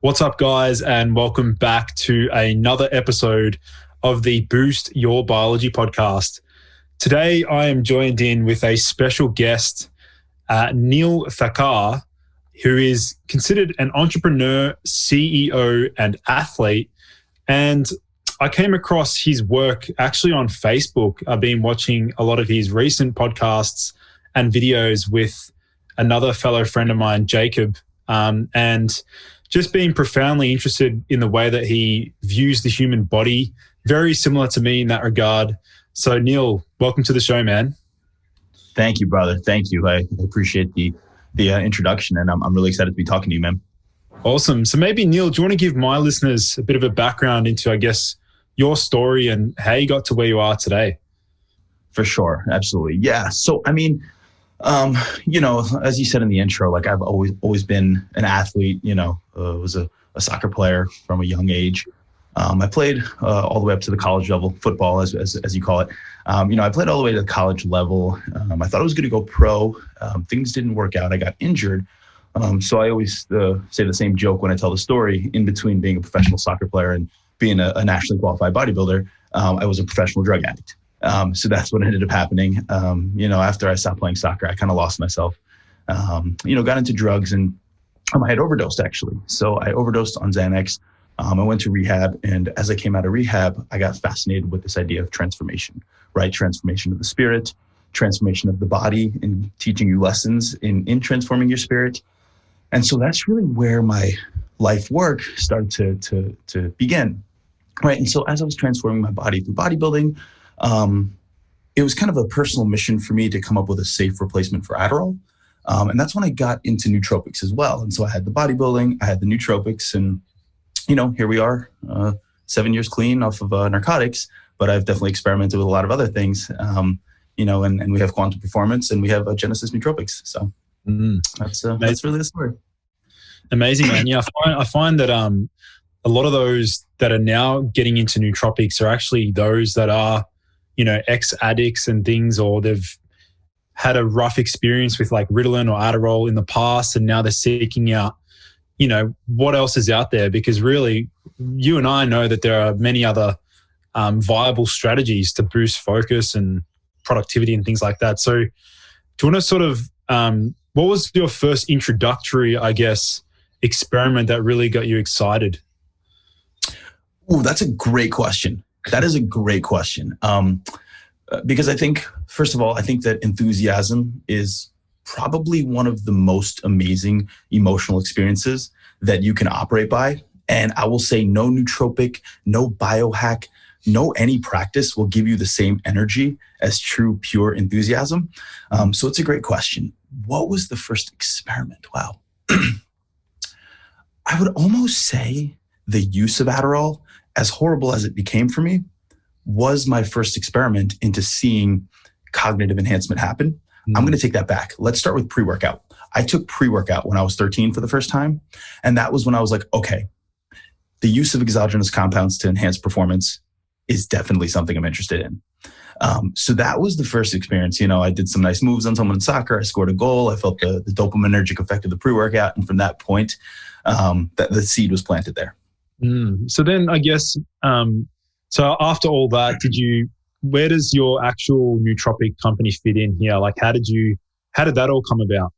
What's up, guys, and welcome back to another episode of the Boost Your Biology podcast. Today, I am joined in with a special guest, Neal Thakkar, who is considered an entrepreneur, CEO, and athlete. And I came across his work actually on Facebook. I've been watching a lot of his recent podcasts and videos with another fellow friend of mine, Jacob, and just being profoundly interested in the way that he views the human body, very similar to me in that regard. So Neal, welcome to the show, man. Thank you, brother. Thank you. I appreciate the introduction, and I'm really excited to be talking to you, man. Awesome. So maybe, Neal, do you want to give my listeners a bit of a background into, I guess, your story and how you got to where you are today? For sure. Absolutely. Yeah. So, as you said in the intro, like I've always been an athlete, was a soccer player from a young age. I played all the way up to the college level, football, as you call it. I played all the way to the college level. I thought I was going to go pro. Things didn't work out. I got injured. So I always say the same joke when I tell the story. In between being a professional soccer player and being a nationally qualified bodybuilder, I was a professional drug addict. So that's what ended up happening. After I stopped playing soccer, I kind of lost myself, got into drugs, and I had overdosed actually. So I overdosed on Xanax. I went to rehab, and as I came out of rehab, I got fascinated with this idea of transformation, right? Transformation of the spirit, transformation of the body, and teaching you lessons in transforming your spirit. And so that's really where my life work started to begin, right? And so as I was transforming my body through bodybuilding, it was kind of a personal mission for me to come up with a safe replacement for Adderall. And that's when I got into nootropics as well. And so I had the bodybuilding, I had the nootropics, and, here we are, 7 years clean off of narcotics, but I've definitely experimented with a lot of other things, and we have Quantum Performance and we have Genesis Nootropics. So that's really the story. Amazing, man. Yeah, I find that a lot of those that are now getting into nootropics are actually those that are, ex-addicts and things, or they've had a rough experience with like Ritalin or Adderall in the past, and now they're seeking out, what else is out there? Because really, you and I know that there are many other viable strategies to boost focus and productivity and things like that. So do you want to sort of, what was your first introductory, I guess, experiment that really got you excited? Oh, that's a great question. That is a great question. Because I think, first of all, I think that enthusiasm is probably one of the most amazing emotional experiences that you can operate by. And I will say no nootropic, no biohack, no any practice will give you the same energy as true, pure enthusiasm. So it's a great question. What was the first experiment? Wow. I would almost say the use of Adderall, as horrible as it became for me, was my first experiment into seeing cognitive enhancement happen. I'm going to take that back. Let's start with pre-workout. I took pre-workout when I was 13 for the first time. And that was when I was like, okay, the use of exogenous compounds to enhance performance is definitely something I'm interested in. So that was the first experience. I did some nice moves on someone in soccer. I scored a goal. I felt the dopaminergic effect of the pre-workout. And from that point, the seed was planted there. So then I guess, so after all that, where does your actual nootropic company fit in here? Like, how did that all come about?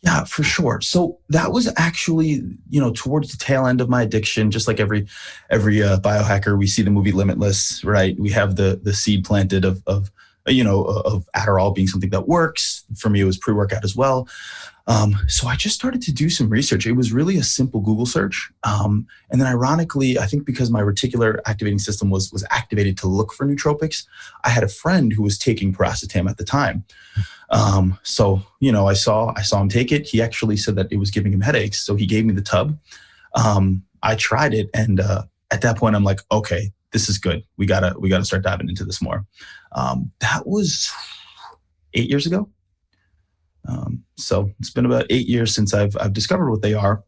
Yeah, for sure. So that was actually, towards the tail end of my addiction. Just like every biohacker, we see the movie Limitless, right? We have the seed planted of Adderall being something that works. For me, it was pre-workout as well. So I just started to do some research. It was really a simple Google search. And then ironically, I think because my reticular activating system was activated to look for nootropics, I had a friend who was taking paracetam at the time. So I saw him take it. He actually said that it was giving him headaches. So he gave me the tub. I tried it. And at that point, I'm like, okay, this is good. We gotta start diving into this more. That was 8 years ago. So it's been about 8 years since I've discovered what they are.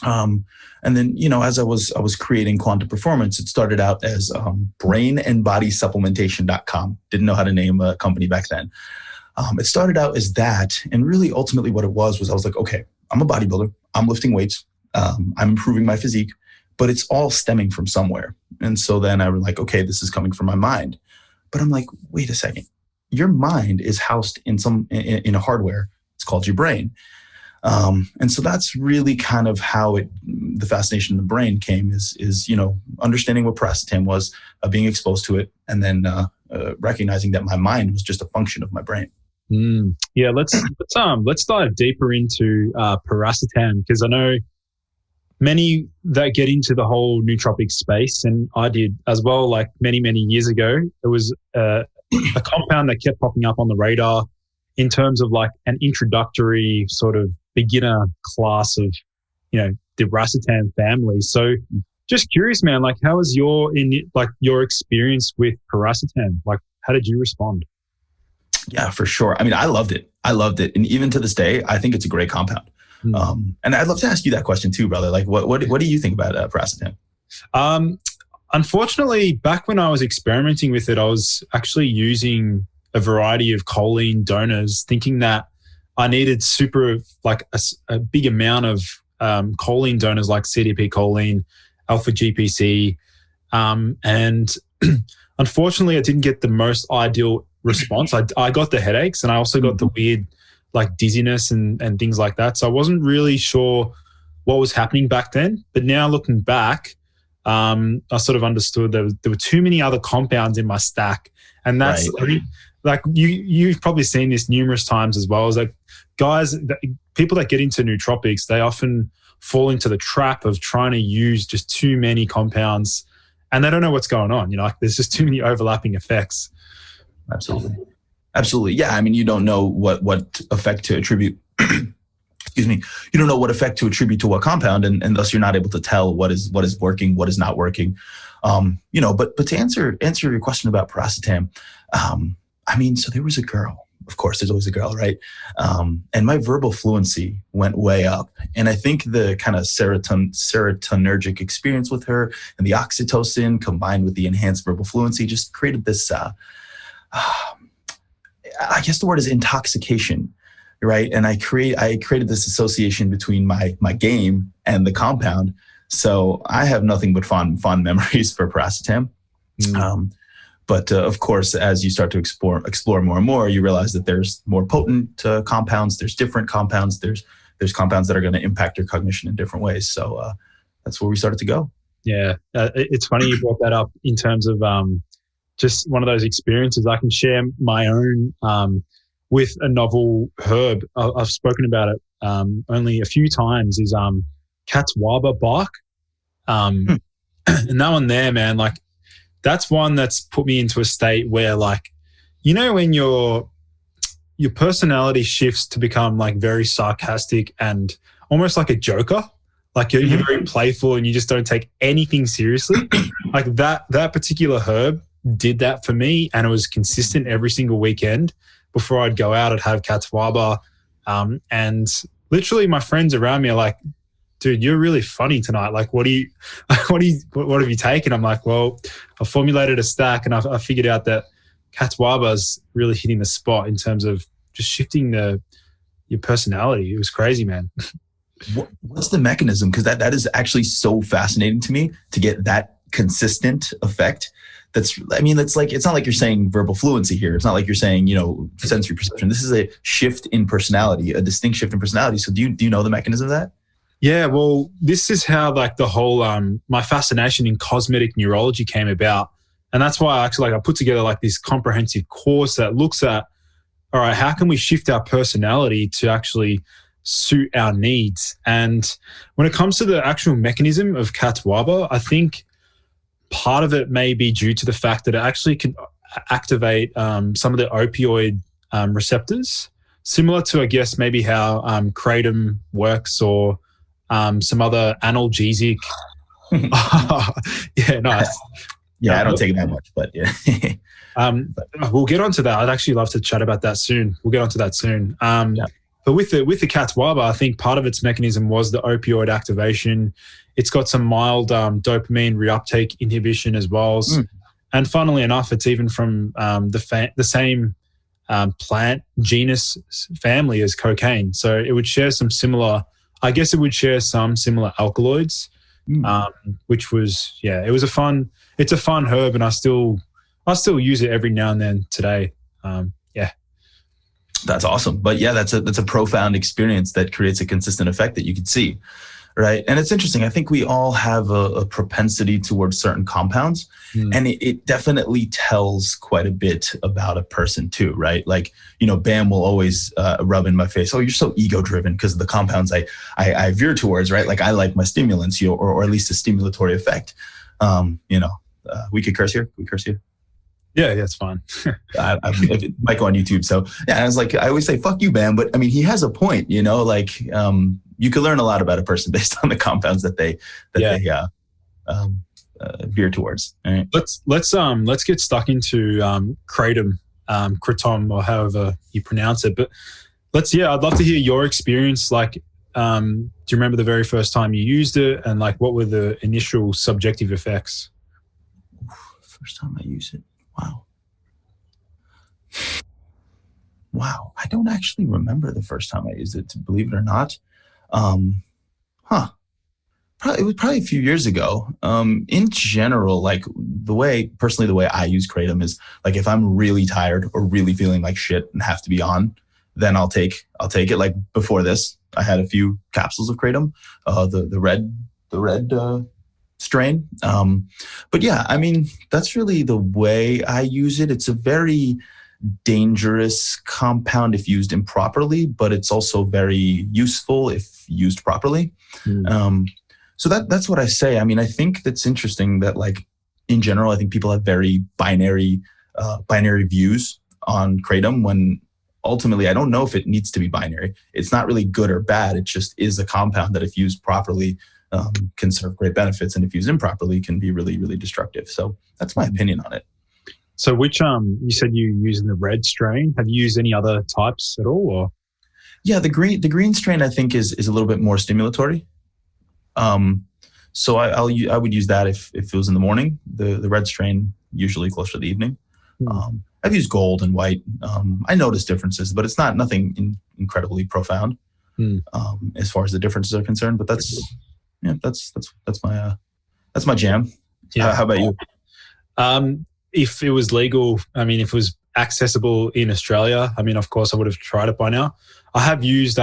And then, as I was creating Quantum Performance, it started out as brainandbodysupplementation.com. Didn't know how to name a company back then. It started out as that. And really, ultimately what it was I was like, okay, I'm a bodybuilder. I'm lifting weights. I'm improving my physique, but it's all stemming from somewhere. And so then I was like, okay, this is coming from my mind. But I'm like, wait a second. Your mind is housed in a hardware. It's called your brain. And so that's really kind of how the fascination in the brain came is understanding what piracetam was, being exposed to it, and then recognizing that my mind was just a function of my brain. Yeah, let's dive deeper into piracetam, because I know many that get into the whole nootropic space, and I did as well. Like many years ago, it was a compound that kept popping up on the radar in terms of like an introductory sort of beginner class of, the racetam family. So just curious, man, like how was your experience with piracetam? Like how did you respond? Yeah, for sure. I mean, I loved it. And even to this day, I think it's a great compound. And I'd love to ask you that question too, brother. Like what do you think about piracetam? Unfortunately, back when I was experimenting with it, I was actually using a variety of choline donors, thinking that I needed a big amount of choline donors like CDP choline, alpha GPC. And unfortunately, I didn't get the most ideal response. I got the headaches, and I also got the weird like dizziness and things like that. So I wasn't really sure what was happening back then. But now looking back, I sort of understood there were too many other compounds in my stack. And that's, right. I think, like you've probably seen this numerous times as well, is like people that get into nootropics, they often fall into the trap of trying to use just too many compounds, and they don't know what's going on. Like there's just too many overlapping effects. Absolutely. Yeah. I mean, you don't know what effect to attribute. Excuse me. You don't know what effect to attribute to what compound, and thus you're not able to tell what is working, what is not working. But to answer your question about piracetam, I mean, so there was a girl. Of course, there's always a girl, right? And my verbal fluency went way up. And I think the kind of serotonergic experience with her and the oxytocin combined with the enhanced verbal fluency just created this, I guess the word is intoxication, right? And I created this association between my game and the compound. So I have nothing but fond memories for piracetam. But of course, as you start to explore more and more, you realize that there's more potent compounds. There's different compounds. There's compounds that are going to impact your cognition in different ways. So that's where we started to go. Yeah, it's funny you brought that up in terms of just one of those experiences. I can share my own with a novel herb. I've spoken about it only a few times. Is Catawba bark, and that one there, man, like. That's one that's put me into a state where, like, when your personality shifts to become like very sarcastic and almost like a joker, like you're very playful and you just don't take anything seriously. Like that particular herb did that for me, and it was consistent every single weekend. Before I'd go out, I'd have Catawba, and literally my friends around me are like, dude, you're really funny tonight. Like, what have you taken? I'm like, well, I formulated a stack, and I figured out that Catawba's really hitting the spot in terms of just shifting your personality. It was crazy, man. What's the mechanism? Because that is actually so fascinating to me, to get that consistent effect. It's not like you're saying verbal fluency here. It's not like you're saying, sensory perception. This is a shift in personality, a distinct shift in personality. So do you know the mechanism of that? Yeah, well, this is how like the whole my fascination in cosmetic neurology came about, and that's why I put together like this comprehensive course that looks at, all right, how can we shift our personality to actually suit our needs? And when it comes to the actual mechanism of Catawba, I think part of it may be due to the fact that it actually can activate some of the opioid receptors, similar to, I guess, maybe how Kratom works, or some other analgesic. Yeah, nice. Yeah, I don't take that much, but yeah. We'll get onto that. I'd actually love to chat about that soon. We'll get onto that soon. But with the Catawba, I think part of its mechanism was the opioid activation. It's got some mild dopamine reuptake inhibition as well. And funnily enough, it's even from the same plant genus family as cocaine. So it would share some similar I guess it would share some similar alkaloids, which was, it's a fun herb, and I still use it every now and then today. That's awesome. But yeah, that's a profound experience that creates a consistent effect that you can see. Right. And it's interesting. I think we all have a propensity towards certain compounds, and it definitely tells quite a bit about a person too. Right. Like, Bam will always rub in my face, "Oh, you're so ego driven because of the compounds I veer towards." Right. Like, I like my stimulants, or at least a stimulatory effect. We could curse here. Can we curse here? Yeah, it's fine. It might go on YouTube. So yeah, I was like, I always say, "Fuck you, Bam." But I mean, he has a point, like, you can learn a lot about a person based on the compounds that they veer towards. All right. Let's get stuck into Kratom, or however you pronounce it. But I'd love to hear your experience. Like, do you remember the very first time you used it, and like, what were the initial subjective effects? First time I used it. Wow. I don't actually remember the first time I used it, to believe it or not. It was probably a few years ago. In general, like, the way I use Kratom is, like, if I'm really tired or really feeling like shit and have to be on, then I'll take it. Like, before this, I had a few capsules of Kratom, the red strain. But yeah, I mean, that's really the way I use it. It's a very dangerous compound if used improperly, but it's also very useful if used properly. So that's what I say. I mean, I think that's interesting that, like, in general, I think people have very binary views on Kratom, when ultimately I don't know if it needs to be binary. It's not really good or bad. It just is a compound that, if used properly, can serve great benefits, and if used improperly, can be really, really destructive. So that's my opinion on it. So which, you said you're using the red strain. Have you used any other types at all? Or? Yeah, the green strain, I think, is a little bit more stimulatory. So I would use that if it was in the morning. The red strain, usually closer to the evening. I've used gold and white. I notice differences, but it's nothing incredibly profound as far as the differences are concerned. But that's my jam. Yeah. How about you? If it was legal, I mean, if it was accessible in Australia, I mean, of course I would have tried it by now. I have used,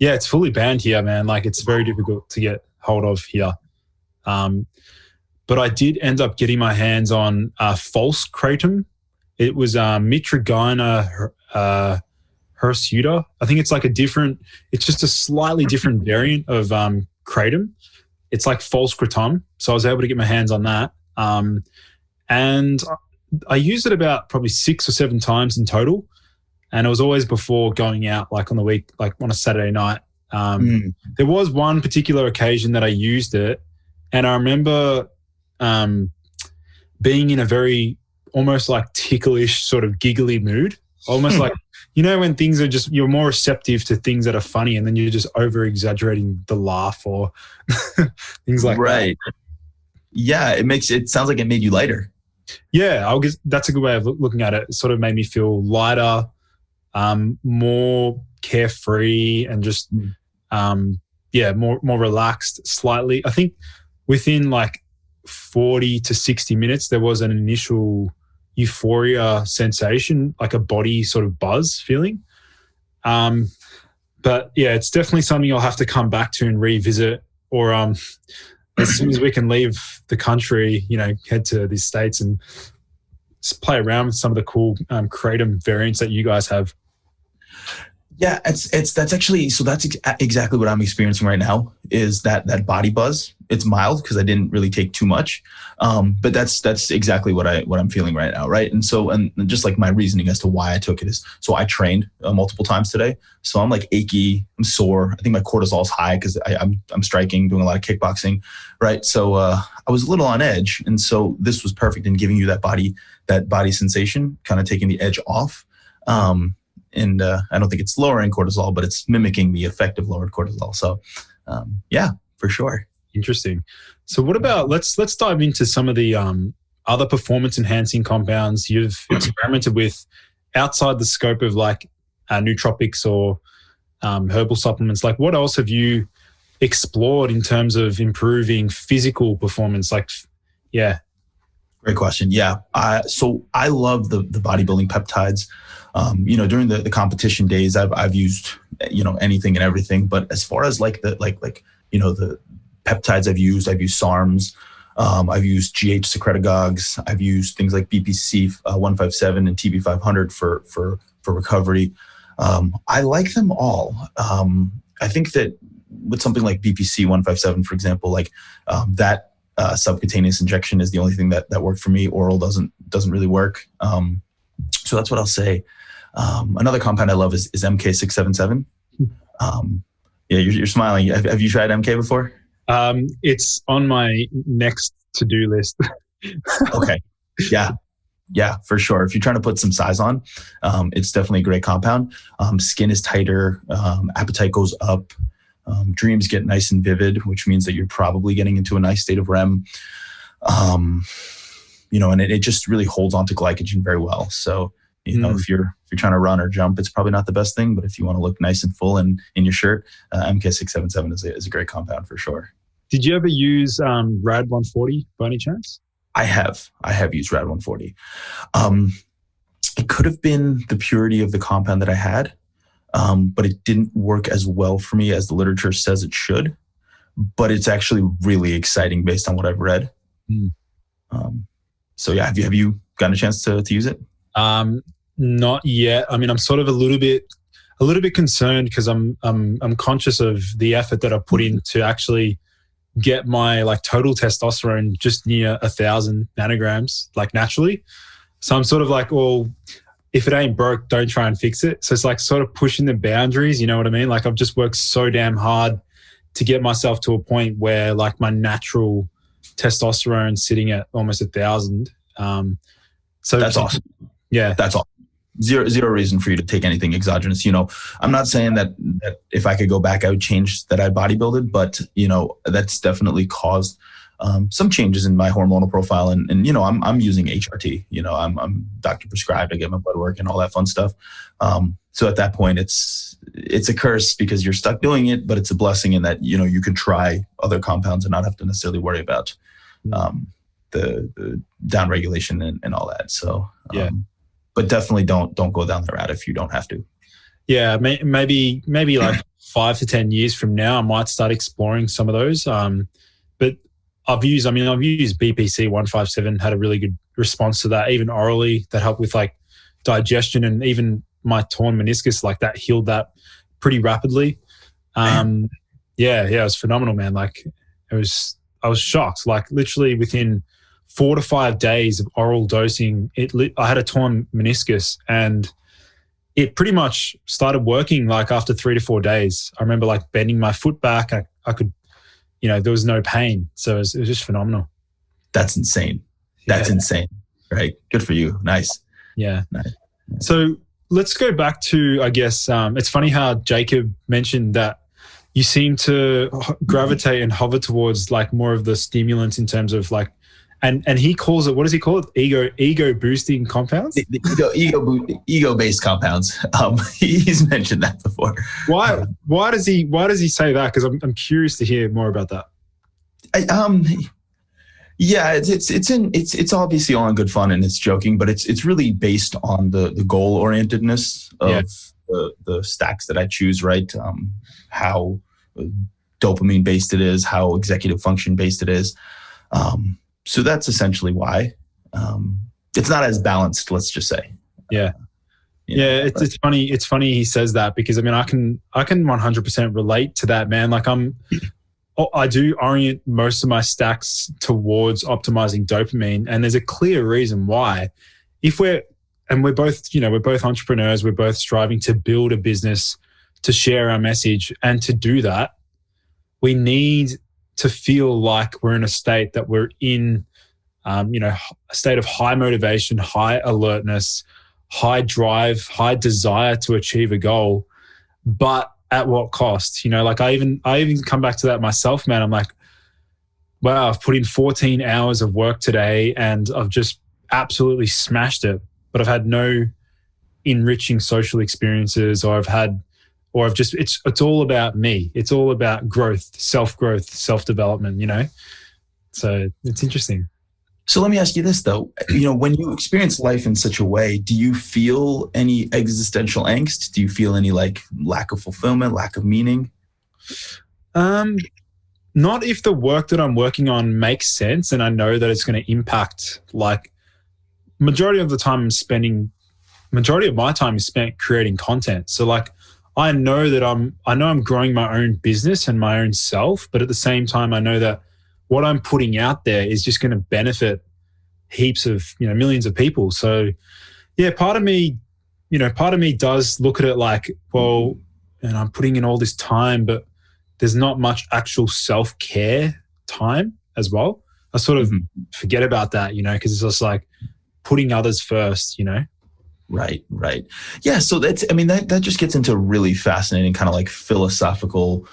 it's fully banned here, man. Like, it's very difficult to get hold of here. But I did end up getting my hands on false Kratom. It was Mitragina hirsuta. I think it's like it's just a slightly different variant of Kratom. It's like false Kratom. So I was able to get my hands on that. And I used it about probably 6 or 7 times in total. And it was always before going out, like on the week, like on a Saturday night. There was one particular occasion that I used it. And I remember being in a very almost like ticklish sort of giggly mood. Almost like, when things are just, you're more receptive to things that are funny, and then you're just over-exaggerating the laugh or things like that. Right. Yeah, it sounds like it made you lighter. Yeah, I guess that's a good way of looking at it. It sort of made me feel lighter, more carefree, and just more relaxed slightly. I think within like 40 to 60 minutes, there was an initial euphoria sensation, like a body sort of buzz feeling. But yeah, it's definitely something I'll have to come back to and revisit, or as soon as we can leave the country, head to these States and just play around with some of the cool Kratom variants that you guys have. Yeah, that's actually, so that's exactly what I'm experiencing right now, is that body buzz. It's mild because I didn't really take too much, but that's exactly what I'm feeling right now, right? And so, and just like my reasoning as to why I took it is, so I trained multiple times today, so I'm like achy, I'm sore. I think my cortisol is high because I'm striking, doing a lot of kickboxing, right? So I was a little on edge, and so this was perfect in giving you that body sensation, kind of taking the edge off. And I don't think it's lowering cortisol, but it's mimicking the effect of lowered cortisol. So, yeah, for sure. Interesting. So what about, let's dive into some of the other performance-enhancing compounds you've experimented with outside the scope of like nootropics or herbal supplements. Like, what else have you explored in terms of improving physical performance? Like, yeah. Great question. Yeah. So I love the bodybuilding peptides. During the competition days, I've used, anything and everything. But as far as like the peptides I've used SARMs. I've used GH secretagogues. I've used things like BPC 157 and TB 500 for recovery. I like them all. I think that with something like BPC 157, for example, like that subcutaneous injection is the only thing that worked for me. Oral doesn't really work. So that's what I'll say. Another compound I love is MK677. Yeah, you're smiling. Have you tried MK before? It's on my next to-do list. Okay. Yeah, for sure. If you're trying to put some size on, it's definitely a great compound. Skin is tighter. Appetite goes up. Dreams get nice and vivid, which means that you're probably getting into a nice state of REM. And it just really holds on to glycogen very well. So, if you're trying to run or jump, it's probably not the best thing. But if you want to look nice and full in your shirt, MK677 is a great compound for sure. Did you ever use Rad 140 by any chance? I have used Rad 140. It could have been the purity of the compound that I had. But it didn't work as well for me as the literature says it should. But it's actually really exciting based on what I've read. So yeah, have you gotten a chance to use it? Not yet. I mean, I'm sort of a little bit concerned because I'm conscious of the effort that I put in to actually get my like total testosterone just near 1,000 nanograms, like naturally. So I'm sort of like, well, if it ain't broke, don't try and fix it. So it's like sort of pushing the boundaries, you know what I mean? Like I've just worked so damn hard to get myself to a point where like my natural testosterone sitting at almost 1,000. So that's awesome. Yeah. That's awesome. Zero reason for you to take anything exogenous. I'm not saying that if I could go back, I would change that I bodybuilded, but that's definitely caused some changes in my hormonal profile, and I'm using HRT. I'm doctor prescribed. I get my blood work and all that fun stuff. So at that point, it's a curse because you're stuck doing it, but it's a blessing in that you could try other compounds and not have to necessarily worry about the down regulation and all that. So yeah, but definitely don't go down the route if you don't have to. Yeah, maybe like 5 to 10 years from now, I might start exploring some of those. But I've used BPC 157, had a really good response to that, even orally, that helped with like digestion, and even my torn meniscus, like that healed that pretty rapidly. It was phenomenal, man. Like I was shocked. Like literally within 4 to 5 days of oral dosing, I had a torn meniscus and it pretty much started working like after 3 to 4 days. I remember like bending my foot back. I could, there was no pain. So it was just phenomenal. That's insane. That's insane. Right. Good for you. Nice. Yeah. Nice. So let's go back to, I guess, it's funny how Jacob mentioned that you seem to gravitate and hover towards like more of the stimulants in terms of like, and he calls it, what does he call it? Ego boosting compounds? The ego-based compounds. He's mentioned that before. Why does he say that? Because I'm curious to hear more about that. It's obviously all in good fun and it's joking, but it's really based on the goal orientedness of the stacks that I choose, right? How dopamine based it is, how executive function based it is. So that's essentially why. It's not as balanced, let's just say. Yeah. It's funny. It's funny he says that because I can 100% relate to that, man. Like I do orient most of my stacks towards optimizing dopamine, and there's a clear reason why. We're both entrepreneurs, we're both striving to build a business, to share our message, and to do that, we need to feel like we're in a state that we're in, a state of high motivation, high alertness, high drive, high desire to achieve a goal, but at what cost? Like I even come back to that myself, man. I'm like, wow, I've put in 14 hours of work today and I've just absolutely smashed it, but I've had no enriching social experiences, or or I've just, it's all about me. It's all about growth, self-development, So it's interesting. So let me ask you this though, when you experience life in such a way, do you feel any existential angst? Do you feel any like lack of fulfillment, lack of meaning? Not if the work that I'm working on makes sense and I know that it's going to impact, like majority of my time is spent creating content. So like I know I'm growing my own business and my own self, but at the same time I know that what I'm putting out there is just going to benefit heaps of, millions of people. So yeah, part of me does look at it like, well, and I'm putting in all this time, but there's not much actual self-care time as well. I sort of forget about that, because it's just like putting others first, Right. Yeah. So that just gets into a really fascinating kind of like philosophical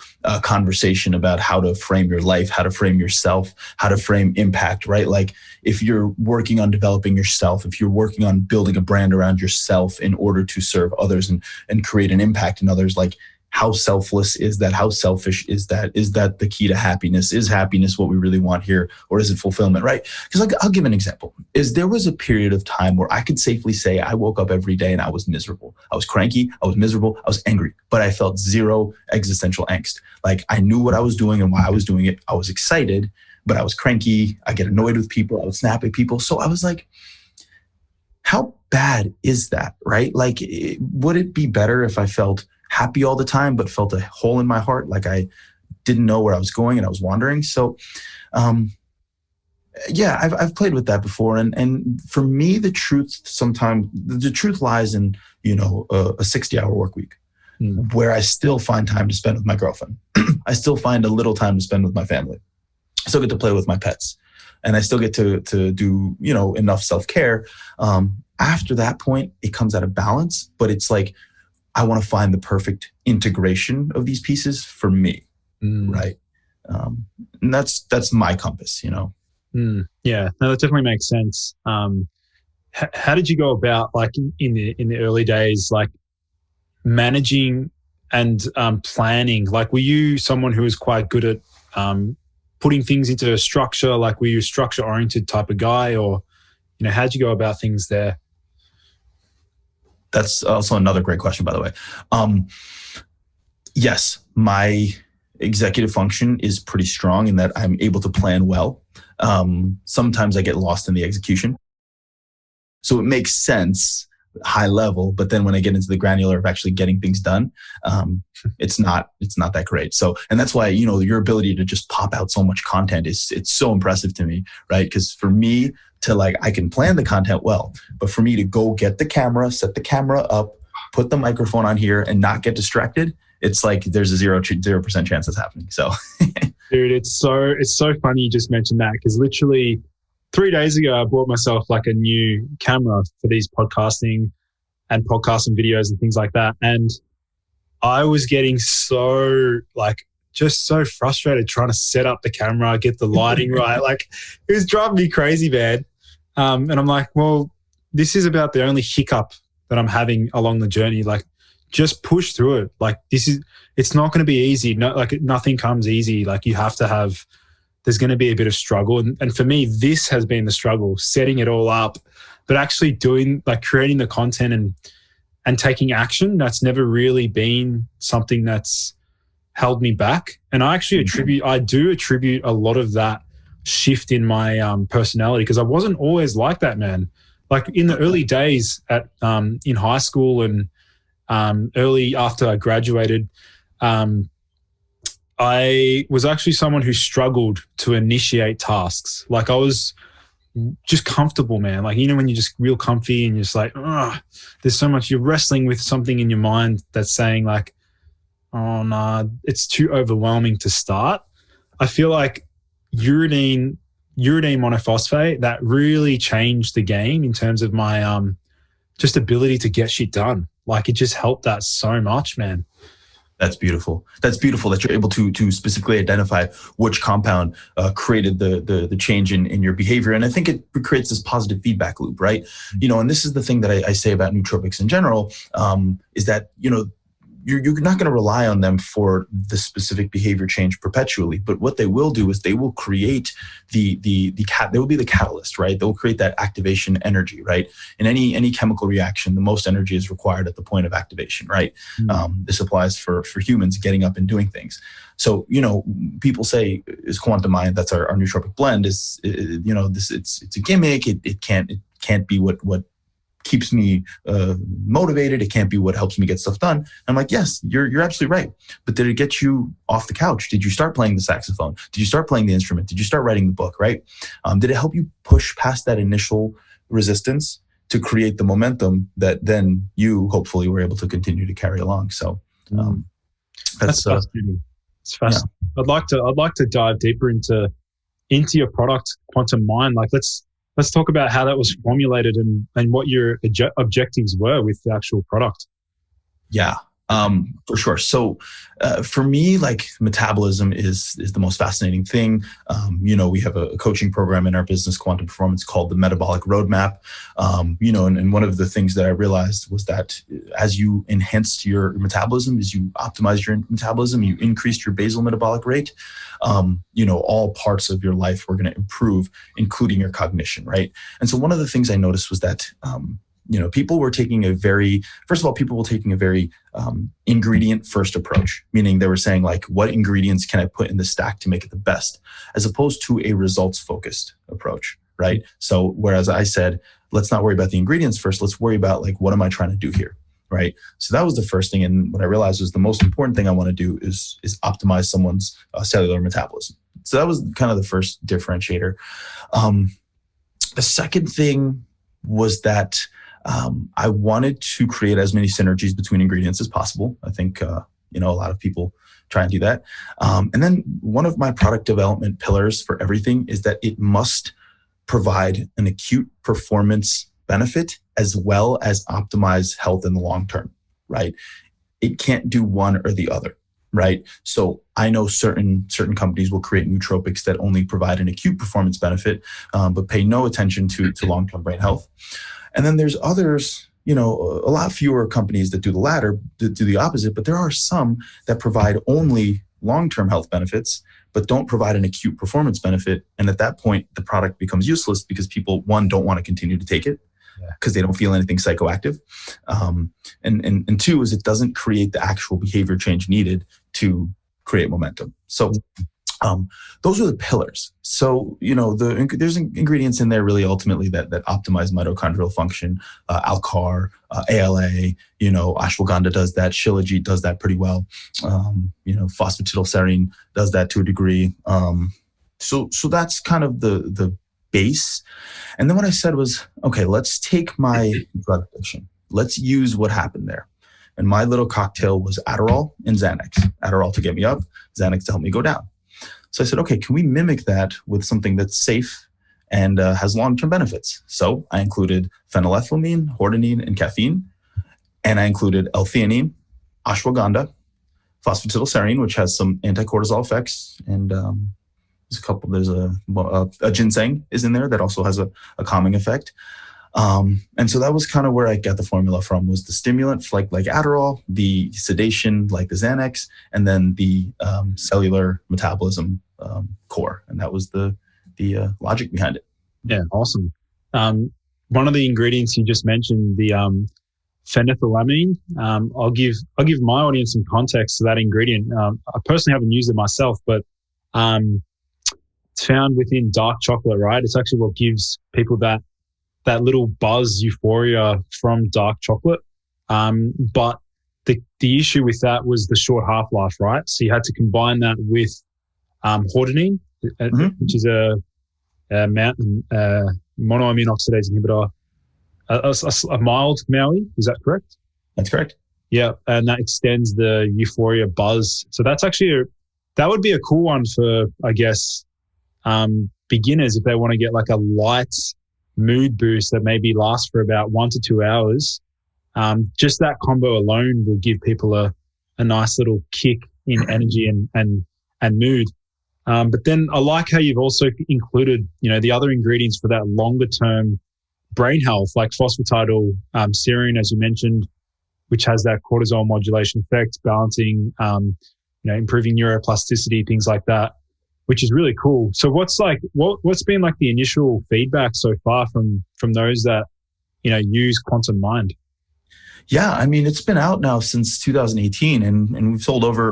conversation about how to frame your life, how to frame yourself, how to frame impact, right? Like if you're working on developing yourself, if you're working on building a brand around yourself in order to serve others and create an impact in others, like how selfless is that? How selfish is that? Is that the key to happiness? Is happiness what we really want here? Or is it fulfillment, right? Because I'll give an example. There was a period of time where I could safely say I woke up every day and I was miserable. I was cranky, I was miserable, I was angry, but I felt zero existential angst. Like I knew what I was doing and why I was doing it. I was excited, but I was cranky. I get annoyed with people. I would snap at people. So I was like, how bad is that, right? Like, would it be better if I felt happy all the time, but felt a hole in my heart, like I didn't know where I was going and I was wandering? So, yeah, I've played with that before, and for me, the truth lies in a 60-hour work week, where I still find time to spend with my girlfriend. I still find a little time to spend with my family. I still get to play with my pets, and I still get to do enough self-care. After that point, it comes out of balance, but it's like I want to find the perfect integration of these pieces for me, right? And that's my compass, Yeah, no, that definitely makes sense. How did you go about, like in the early days, like managing and planning? Like, were you someone who was quite good at putting things into a structure? Like, were you a structure-oriented type of guy, or how'd you go about things there? That's also another great question, by the way. Yes, my executive function is pretty strong in that I'm able to plan well. Sometimes I get lost in the execution. So it makes sense high level, but then when I get into the granular of actually getting things done, it's not that great. So, and that's why, your ability to just pop out so much content it's so impressive to me, right? Because for me to I can plan the content well, but for me to go get the camera, set the camera up, put the microphone on here and not get distracted, it's like there's a 0% chance that's happening. So dude, it's so funny you just mentioned that, because literally 3 days ago, I bought myself like a new camera for these podcasting videos and things like that. And I was getting so just so frustrated trying to set up the camera, get the lighting right. Like it was driving me crazy, man. And I'm like, well, this is about the only hiccup that I'm having along the journey. Like just push through it. Like it's not going to be easy. No, nothing comes easy. Like there's going to be a bit of struggle. And for me, this has been the struggle, setting it all up, but actually doing, creating the content and taking action. That's never really been something that's held me back. And I actually attribute a lot of that shift in my personality, because I wasn't always like that, man. Like in the early days in high school and early after I graduated, I was actually someone who struggled to initiate tasks. Like I was just comfortable, man. Like, when you're just real comfy and you're just like, there's so much, you're wrestling with something in your mind that's saying like, oh no, it's too overwhelming to start. I feel like uridine monophosphate, that really changed the game in terms of my just ability to get shit done. Like it just helped that so much, man. That's beautiful. That's beautiful that you're able to specifically identify which compound created the change in your behavior. And I think it creates this positive feedback loop, right? And this is the thing that I say about nootropics in general, is that, you're not going to rely on them for the specific behavior change perpetually. But what they will do is they will create they will be the catalyst, right? They'll create that activation energy, right? In any chemical reaction, the most energy is required at the point of activation, right? This applies for humans getting up and doing things. So, people say is Quantum Mind, that's our nootropic blend, it's a gimmick. It can't be what keeps me motivated. It can't be what helps me get stuff done. And I'm like, yes, you're absolutely right. But did it get you off the couch? Did you start playing the saxophone? Did you start playing the instrument? Did you start writing the book, right? Did it help you push past that initial resistance to create the momentum that then you hopefully were able to continue to carry along? So that's fascinating. It's fascinating. Yeah. I'd like to dive deeper into your product, Quantum Mind. Like let's talk about how that was formulated and what your objectives were with the actual product. Yeah, for sure. So for me, like metabolism is the most fascinating thing. We have a coaching program in our business, Quantum Performance, called the Metabolic Roadmap. And one of the things that I realized was that as you enhanced your metabolism, as you optimized your metabolism, you increased your basal metabolic rate, all parts of your life were going to improve, including your cognition, right? And so one of the things I noticed was that people were taking a very ingredient first approach, meaning they were saying like, what ingredients can I put in the stack to make it the best, as opposed to a results focused approach, right? So whereas I said, let's not worry about the ingredients first, let's worry about like, what am I trying to do here, right? So that was the first thing. And what I realized was the most important thing I want to do is optimize someone's cellular metabolism. So that was kind of the first differentiator. The second thing was that I wanted to create as many synergies between ingredients as possible. I think, a lot of people try and do that. And then one of my product development pillars for everything is that it must provide an acute performance benefit as well as optimize health in the long term, right? It can't do one or the other, right? So I know certain companies will create nootropics that only provide an acute performance benefit, but pay no attention to long-term brain health. And then there's others, a lot fewer companies that do the latter, that do the opposite, but there are some that provide only long-term health benefits, but don't provide an acute performance benefit. And at that point, the product becomes useless because people, one, don't want to continue to take it because they don't feel anything psychoactive. And two is it doesn't create the actual behavior change needed to create momentum. So those are the pillars. So, there's ingredients in there really ultimately that optimize mitochondrial function. Alcar, ALA, ashwagandha does that. Shilajit does that pretty well. Phosphatidylserine does that to a degree. So that's kind of the base. And then what I said was, okay, let's take my drug addiction. Let's use what happened there. And my little cocktail was Adderall and Xanax. Adderall to get me up, Xanax to help me go down. So I said, okay, can we mimic that with something that's safe and has long-term benefits? So I included phenylethylamine, hordenine, and caffeine. And I included L-theanine, ashwagandha, phosphatidylserine, which has some anti-cortisol effects. And there's a ginseng is in there that also has a calming effect. And so that was kind of where I got the formula from, was the stimulant like Adderall, the sedation like the Xanax, and then the cellular metabolism core. And that was the logic behind it. Yeah, awesome. One of the ingredients you just mentioned, the phenethylamine. I'll give my audience some context to that ingredient. I personally haven't used it myself, but it's found within dark chocolate, right? It's actually what gives people that little buzz, euphoria from dark chocolate. But the issue with that was the short half-life, right? So you had to combine that with hordenine, which is a monoamine oxidase inhibitor, a mild MAOI. Is that correct? That's correct. Yeah, and that extends the euphoria buzz. So that's actually that would be a cool one for, I guess, beginners if they want to get like a light mood boost that maybe lasts for about 1 to 2 hours. Just that combo alone will give people a nice little kick in energy and mood. But then I like how you've also included, the other ingredients for that longer term brain health, like phosphatidylserine, as you mentioned, which has that cortisol modulation effect, balancing, improving neuroplasticity, things like that, which is really cool. So what's been like the initial feedback so far from those that, use Quantum Mind? Yeah, I mean, it's been out now since 2018, and we've sold over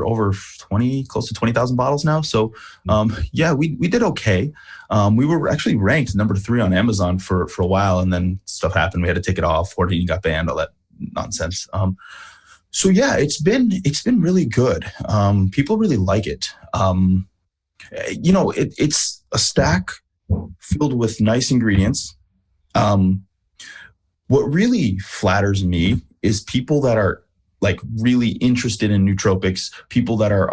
close to 20,000 bottles now. So, we did okay. We were actually ranked number 3 on Amazon for a while, and then stuff happened. We had to take it off. 14 got banned, all that nonsense. So yeah, it's been really good. People really like it. It's a stack filled with nice ingredients. What really flatters me is people that are like really interested in nootropics, people that are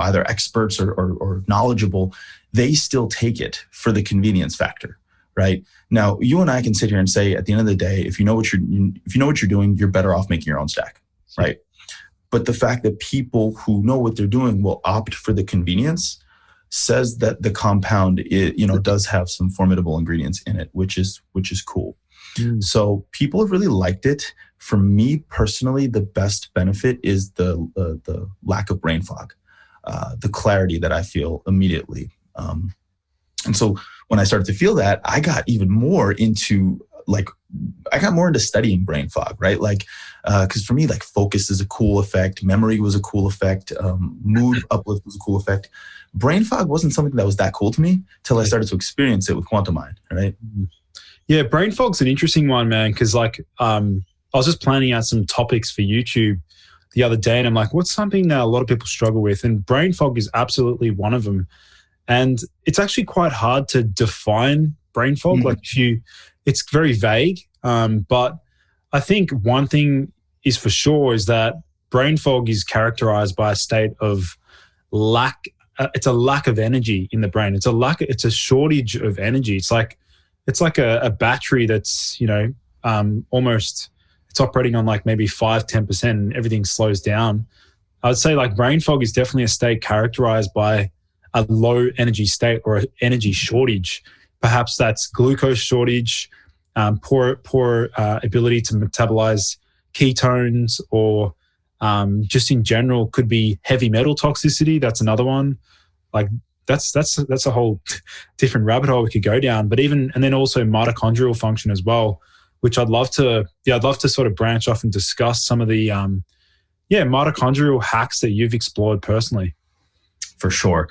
either experts or knowledgeable. They still take it for the convenience factor, right? Now, you and I can sit here and say, at the end of the day, if you know what you're doing, you're better off making your own stack, right? But the fact that people who know what they're doing will opt for the convenience says that the compound does have some formidable ingredients in it, which is cool. So people have really liked it. For me personally, the best benefit is the lack of brain fog, the clarity that I feel immediately. And so when I started to feel that, I got even more into studying brain fog, right? Because for me, like focus is a cool effect, memory was a cool effect, mood uplift was a cool effect. Brain fog wasn't something that was that cool to me till I started to experience it with Quantum Mind, right? Yeah, brain fog's an interesting one, man, because I was just planning out some topics for YouTube the other day, and I'm like, what's something that a lot of people struggle with? And brain fog is absolutely one of them. And it's actually quite hard to define brain fog. Mm-hmm. It's very vague. But I think one thing is for sure is that brain fog is characterized by a state of lack. It's a lack of energy in the brain. It's a shortage of energy. It's like a battery that's, almost, it's operating on like maybe 5-10% and everything slows down. I would say like brain fog is definitely a state characterized by a low energy state or an energy shortage. Perhaps that's glucose shortage, poor ability to metabolize ketones, or just in general could be heavy metal toxicity. That's another one. Like that's a whole different rabbit hole we could go down. But and then also mitochondrial function as well, which I'd love to sort of branch off and discuss some of the mitochondrial hacks that you've explored personally. For sure.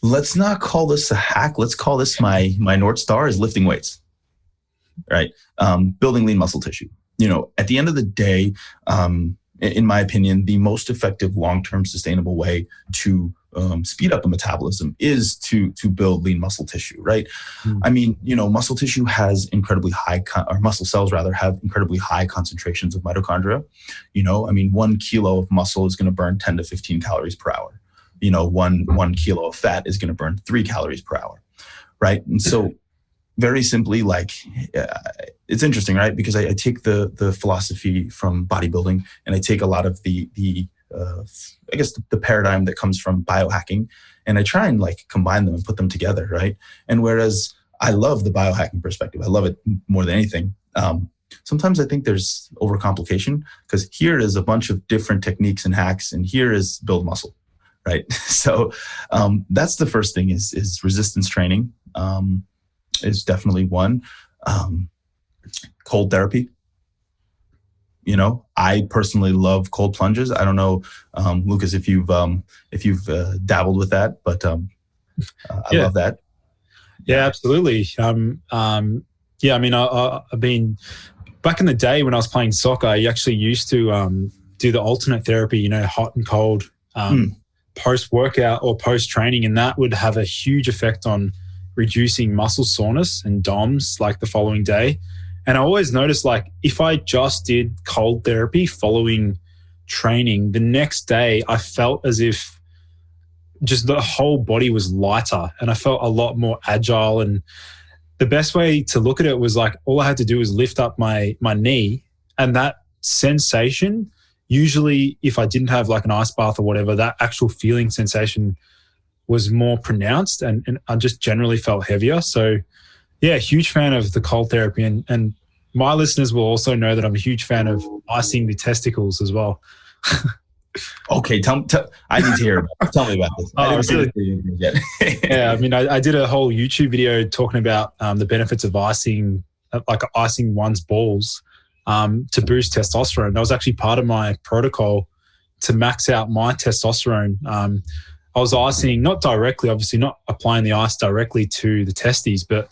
Let's not call this a hack. Let's call this my North Star is lifting weights, right? Building lean muscle tissue. At the end of the day, in my opinion, the most effective long-term sustainable way to speed up a metabolism is to build lean muscle tissue, right? I mean, muscle tissue has incredibly high, or muscle cells rather, have incredibly high concentrations of mitochondria. 1 kilo of muscle is going to burn 10 to 15 calories per hour. 1 kilo of fat is going to burn 3 calories per hour, right? And so very simply, it's interesting, right? Because I take the philosophy from bodybuilding, and I take a lot of the paradigm that comes from biohacking, and I try and combine them and put them together, right? And whereas I love the biohacking perspective, I love it more than anything. Sometimes I think there's overcomplication, because here is a bunch of different techniques and hacks, and here is build muscle, right? So that's the first thing is resistance training is definitely one. Cold therapy. I personally love cold plunges. I don't know, Lucas, if you've dabbled with that, but I love that. Yeah, absolutely. I mean, back in the day when I was playing soccer, I actually used to do the alternate therapy, hot and cold, post-workout or post-training, and that would have a huge effect on reducing muscle soreness and DOMS the following day. And I always noticed if I just did cold therapy following training, the next day I felt as if just the whole body was lighter and I felt a lot more agile. And the best way to look at it was all I had to do was lift up my knee, and that sensation, usually if I didn't have an ice bath or whatever, that actual feeling sensation was more pronounced, and I just generally felt heavier. So yeah, huge fan of the cold therapy. And my listeners will also know that I'm a huge fan of icing the testicles as well. Okay, I need to hear about it. Tell me about this. I didn't see this yet. Yeah, I mean, I did a whole YouTube video talking about the benefits of icing, like icing one's balls to boost testosterone. That was actually part of my protocol to max out my testosterone. I was icing, not directly, obviously not applying the ice directly to the testes, but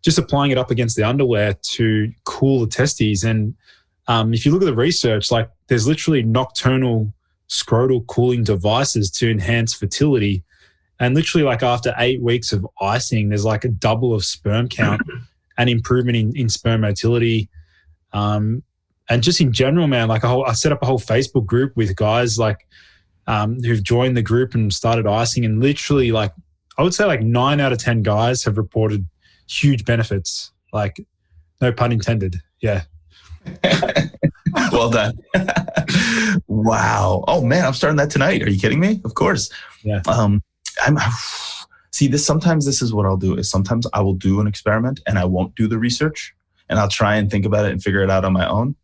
just applying it up against the underwear to cool the testes. And if you look at the research, like there's literally nocturnal scrotal cooling devices to enhance fertility. And literally like after 8 weeks of icing, there's like a double of sperm count and improvement in sperm motility. And just in general, man, like I set up a whole Facebook group with guys like who've joined the group and started icing, and literally like I would say like 9 out of 10 guys have reported huge benefits. Like no pun intended. Yeah. Well done. Wow. Oh man, I'm starting that tonight. Are you kidding me? Of course. Yeah. Sometimes this is what I'll do is sometimes I will do an experiment and I won't do the research, and I'll try and think about it and figure it out on my own.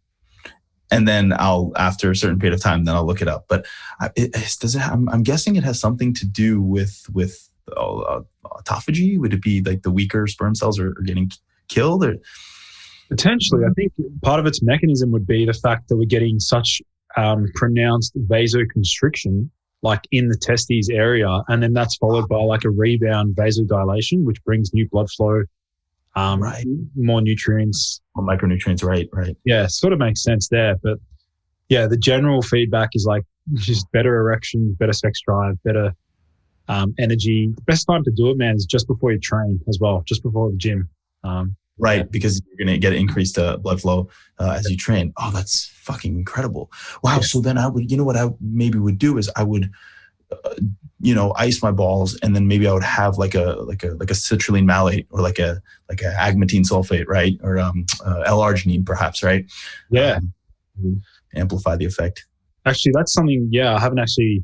And then after a certain period of time, then I'll look it up. But I'm guessing it has something to do with autophagy. Would it be like the weaker sperm cells are getting killed? Or potentially, I think part of its mechanism would be the fact that we're getting such pronounced vasoconstriction, like in the testes area, and then that's followed by like a rebound vasodilation, which brings new blood flow, right, more nutrients, more micronutrients. Right. Yeah, sort of makes sense there. But yeah, the general feedback is like just better erection, better sex drive, better energy. The best time to do it, man, is just before you train as well, just before the gym. Right, yeah. Because you're going to get increased blood flow as you train. Oh, that's fucking incredible. Wow. Yeah. So then I would, what I maybe would do is I would, ice my balls, and then maybe I would have like a citrulline malate or like a agmatine sulfate, right? Or L-arginine perhaps, right? Yeah. Amplify the effect. Actually, that's something, I haven't actually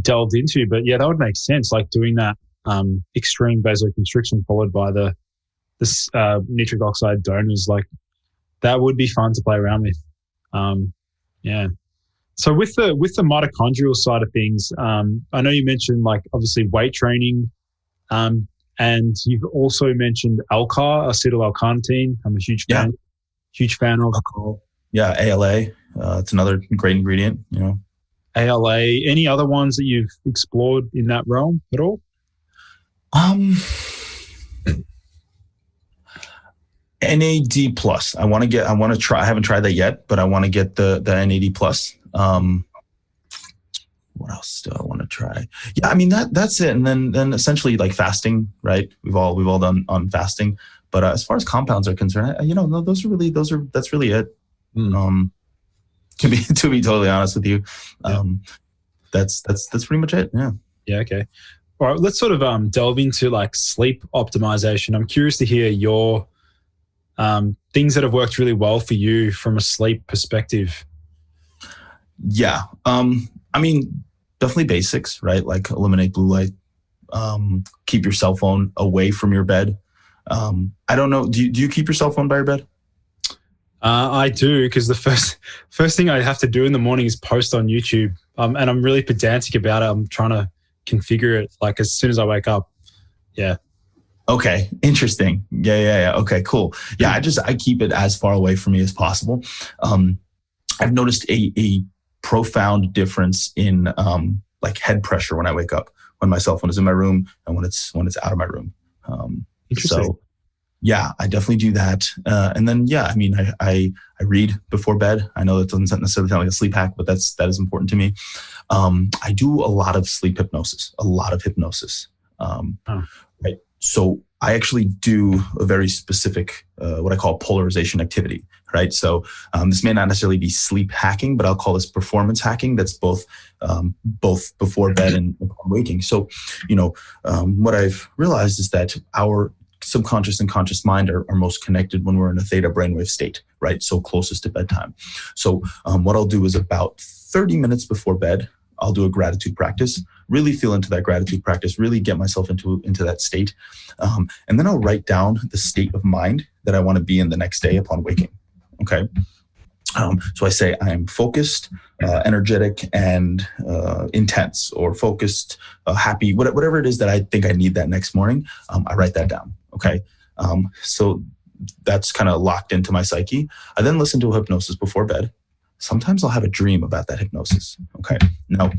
delved into, but yeah, that would make sense. Like doing that extreme vasoconstriction followed by the nitric oxide donors, like that would be fun to play around with. Yeah. So with the mitochondrial side of things, I know you mentioned like obviously weight training, and you've also mentioned ALCAR, acetyl-L-carnitine. I'm a huge fan of. Yeah, ALA. It's another great ingredient. ALA. Any other ones that you've explored in that realm at all? NAD plus. I want to try. I haven't tried that yet, but I want to get the NAD plus. What else do I want to try? Yeah, I mean that's it. And then essentially like fasting, right? We've all done on fasting. But as far as compounds are concerned, that's really it. To be totally honest with you, that's pretty much it. Yeah. Yeah. Okay. All right. Let's sort of delve into like sleep optimization. I'm curious to hear your things that have worked really well for you from a sleep perspective. Yeah. I mean, definitely basics, right? Like eliminate blue light, keep your cell phone away from your bed. I don't know. Do you keep your cell phone by your bed? I do, because the first thing I have to do in the morning is post on YouTube. And I'm really pedantic about it. I'm trying to configure it like as soon as I wake up. Yeah. Okay. Interesting. Yeah. Okay, cool. Yeah. I keep it as far away from me as possible. I've noticed a profound difference in like head pressure when I wake up, when my cell phone is in my room and when it's out of my room. So yeah, I definitely do that. And then, I mean, I read before bed. I know that doesn't necessarily sound like a sleep hack, but that is important to me. I do a lot of sleep hypnosis, Right. So I actually do a very specific, what I call polarization activity, right? So this may not necessarily be sleep hacking, but I'll call this performance hacking. That's both before bed and upon waking. So, what I've realized is that our subconscious and conscious mind are most connected when we're in a theta brainwave state, right? So closest to bedtime. So what I'll do is about 30 minutes before bed, I'll do a gratitude practice, really feel into that gratitude practice, really get myself into that state. And then I'll write down the state of mind that I want to be in the next day upon waking, Okay. So I say I am focused, energetic, and intense, or focused, happy, whatever it is that I think I need that next morning. I write that down. Okay. So that's kind of locked into my psyche. I then listen to a hypnosis before bed. Sometimes I'll have a dream about that hypnosis. Okay. Now,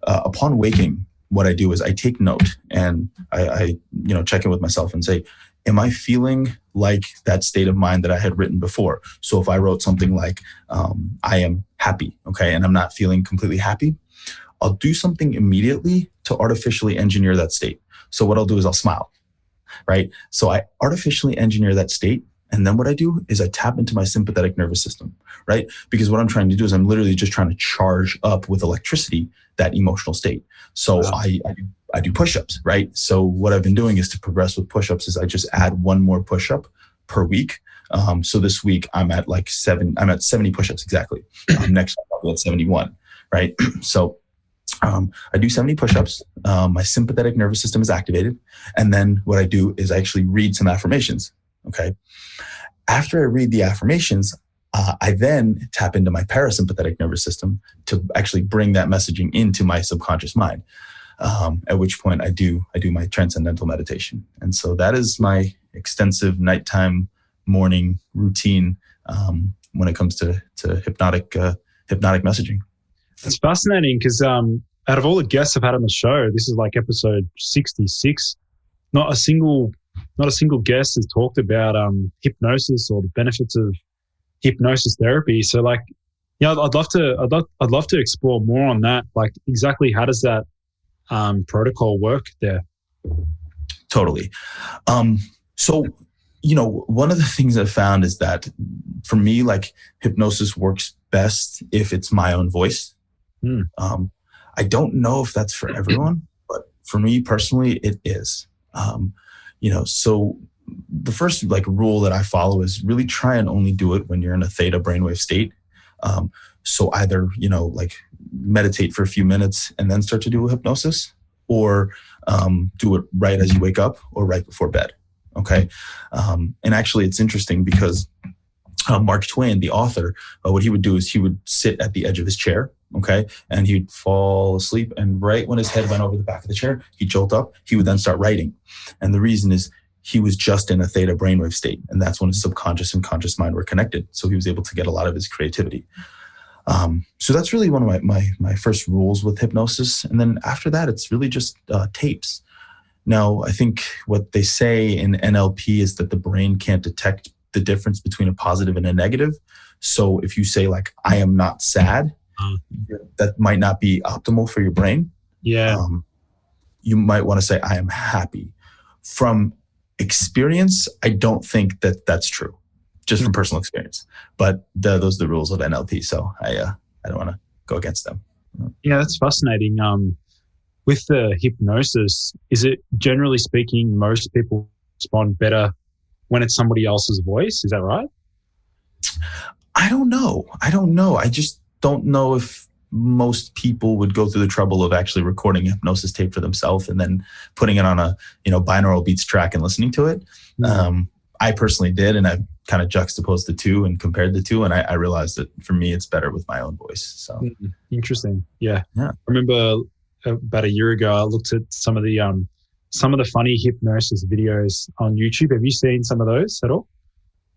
upon waking, what I do is I take note, and I check in with myself and say, am I feeling like that state of mind that I had written before? So if I wrote something like, I am happy, okay, and I'm not feeling completely happy, I'll do something immediately to artificially engineer that state. So what I'll do is I'll smile, right? So I artificially engineer that state. And then what I do is I tap into my sympathetic nervous system, right? Because what I'm trying to do is I'm literally just trying to charge up with electricity that emotional state. So wow. I do push-ups, right? So what I've been doing is to progress with push-ups is I just add one more push-up per week. So this week I'm at 70 push-ups exactly. Next week I'll be at 71, right? So I do 70 push-ups. My sympathetic nervous system is activated. And then what I do is I actually read some affirmations, okay? After I read the affirmations, I then tap into my parasympathetic nervous system to actually bring that messaging into my subconscious mind. At which point I do my transcendental meditation. And so that is my extensive nighttime, morning routine when it comes to hypnotic messaging. It's fascinating because out of all the guests I've had on the show, this is like episode 66. Not a single guest has talked about hypnosis or the benefits of hypnosis therapy. So like, yeah, I'd love to explore more on that. Like exactly how does that protocol work there? Totally. So, one of the things I've found is that for me, like hypnosis works best if it's my own voice. I don't know if that's for everyone, but for me personally, it is. So the first rule that I follow is really try and only do it when you're in a theta brainwave state. So either, meditate for a few minutes and then start to do a hypnosis, or do it right as you wake up or right before bed. Okay. And actually it's interesting because Mark Twain, the author, what he would do is he would sit at the edge of his chair. Okay. And he'd fall asleep. And right when his head went over the back of the chair, he'd jolt up. He would then start writing. And the reason is he was just in a theta brainwave state. And that's when his subconscious and conscious mind were connected. So he was able to get a lot of his creativity. So that's really one of my first rules with hypnosis. And then after that, it's really just tapes. Now, I think what they say in NLP is that the brain can't detect the difference between a positive and a negative. So if you say I am not sad, that might not be optimal for your brain. Yeah. You might want to say, I am happy. From experience, I don't think that that's true, just from personal experience. But those are the rules of NLP. So I don't want to go against them. Yeah, that's fascinating. With the hypnosis, is it generally speaking, most people respond better when it's somebody else's voice? Is that right? I don't know. I just don't know if most people would go through the trouble of actually recording a hypnosis tape for themselves and then putting it on a binaural beats track and listening to it. I personally did, and I've kind of juxtaposed the two and compared the two, and I realized that for me it's better with my own voice. So interesting. Yeah. I remember about a year ago I looked at some of the funny hypnosis videos on YouTube. Have you seen some of those at all?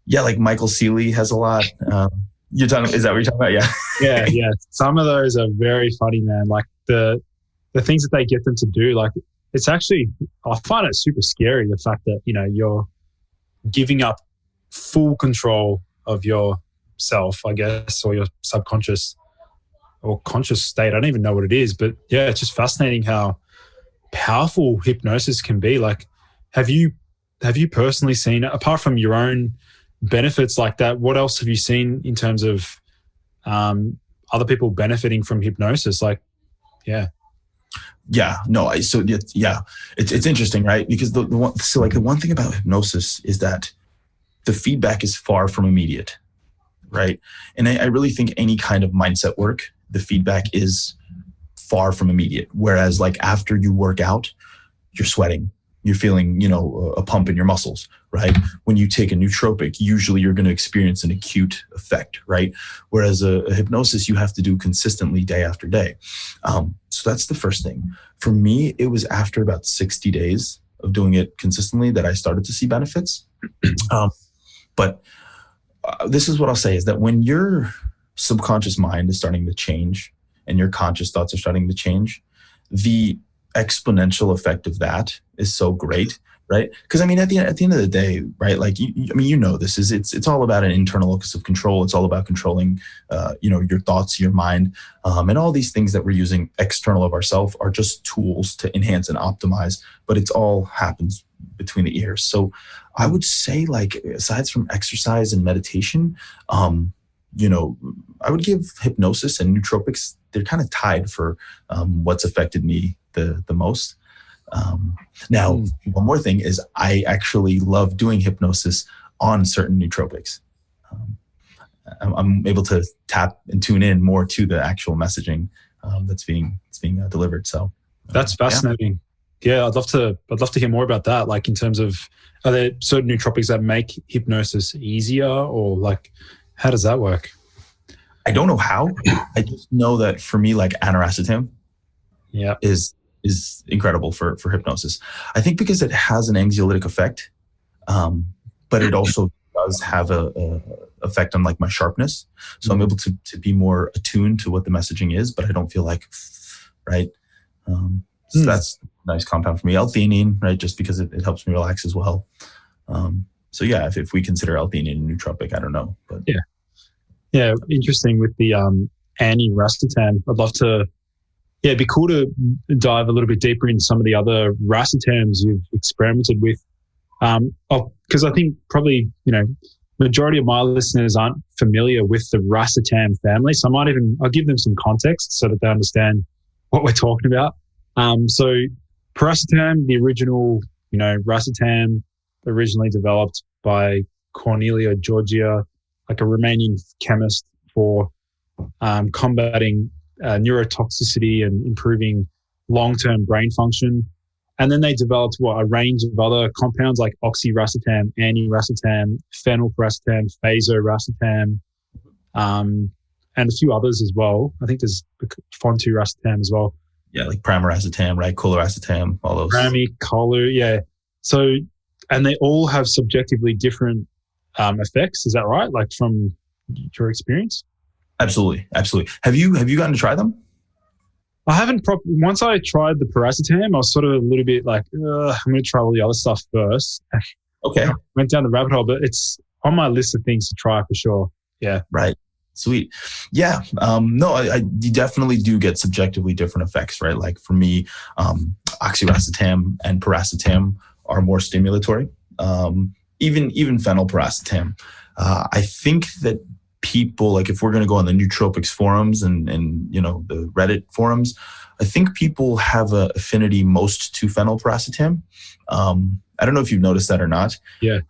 Yeah, like Michael Seeley has a lot. Is that what you're talking about? Yeah. Yeah. Some of those are very funny, man. Like the things that they get them to do, like it's actually, I find it super scary, the fact that, you're giving up full control of yourself, I guess, or your subconscious or conscious state. I don't even know what it is, but yeah, it's just fascinating how powerful hypnosis can be. Like, have you personally seen, apart from your own benefits like that, what else have you seen in terms of other people benefiting from hypnosis? Like, yeah. Yeah, no. It's interesting, right? Because the one thing about hypnosis is that the feedback is far from immediate, right? And I really think any kind of mindset work, the feedback is far from immediate. Whereas after you work out, you're sweating, you're feeling, a pump in your muscles, right? When you take a nootropic, usually you're going to experience an acute effect, right? Whereas a hypnosis, you have to do consistently day after day. So that's the first thing. For me, it was after about 60 days of doing it consistently that I started to see benefits. But this is what I'll say is that when your subconscious mind is starting to change and your conscious thoughts are starting to change, the exponential effect of that is so great, right? Because I mean, at the end of the day, right? Like this is it's all about an internal locus of control. It's all about controlling, your thoughts, your mind, and all these things that we're using external of ourselves are just tools to enhance and optimize. But it's all happens between the ears. So I would say, like, aside from exercise and meditation, I would give hypnosis and nootropics. They're kind of tied for what's affected me the most. Now, one more thing is I actually love doing hypnosis on certain nootropics. I'm able to tap and tune in more to the actual messaging that's being delivered. So that's fascinating. Yeah, I'd love to hear more about that. Like, in terms of, are there certain nootropics that make hypnosis easier, or like, how does that work? I don't know how. I just know that for me, like aniracetam, is incredible for hypnosis. I think because it has an anxiolytic effect, but it also does have a effect on like my sharpness. So I'm able to be more attuned to what the messaging is, but I don't feel like, right? So that's a nice compound for me. L-theanine, right? Just because it helps me relax as well. So yeah, if we consider L-theanine a nootropic, I don't know, but yeah, interesting with the anti-racetam. I'd love to. Yeah, it'd be cool to dive a little bit deeper into some of the other racetams you've experimented with. Because I think probably, majority of my listeners aren't familiar with the racetam family. So I'll give them some context so that they understand what we're talking about. So piracetam, the original, racetam, originally developed by Cornelia Georgia, like a Romanian chemist, for combating neurotoxicity and improving long-term brain function. And then they developed a range of other compounds like oxyracetam, aniracetam, phenylpiracetam, phasораcetam, and a few others as well. I think there's fonturacetam as well. Yeah, like primeracetam, right? Colaracetam, all those. Colu, yeah. So, and they all have subjectively different effects. Is that right? Like, from your experience? Absolutely. Have you gotten to try them? I haven't. Once I tried the piracetam, I was sort of a little bit like, I'm going to try all the other stuff first. Okay. Went down the rabbit hole, but it's on my list of things to try for sure. Yeah. Right. Sweet. Yeah. You definitely do get subjectively different effects, right? Like for me, oxyracetam and piracetam are more stimulatory. Even phenylpiracetam. I think that people, like, if we're going to go on the nootropics forums and the Reddit forums, I think people have an affinity most to phenylpiracetam. I don't know if you've noticed that or not. Yeah.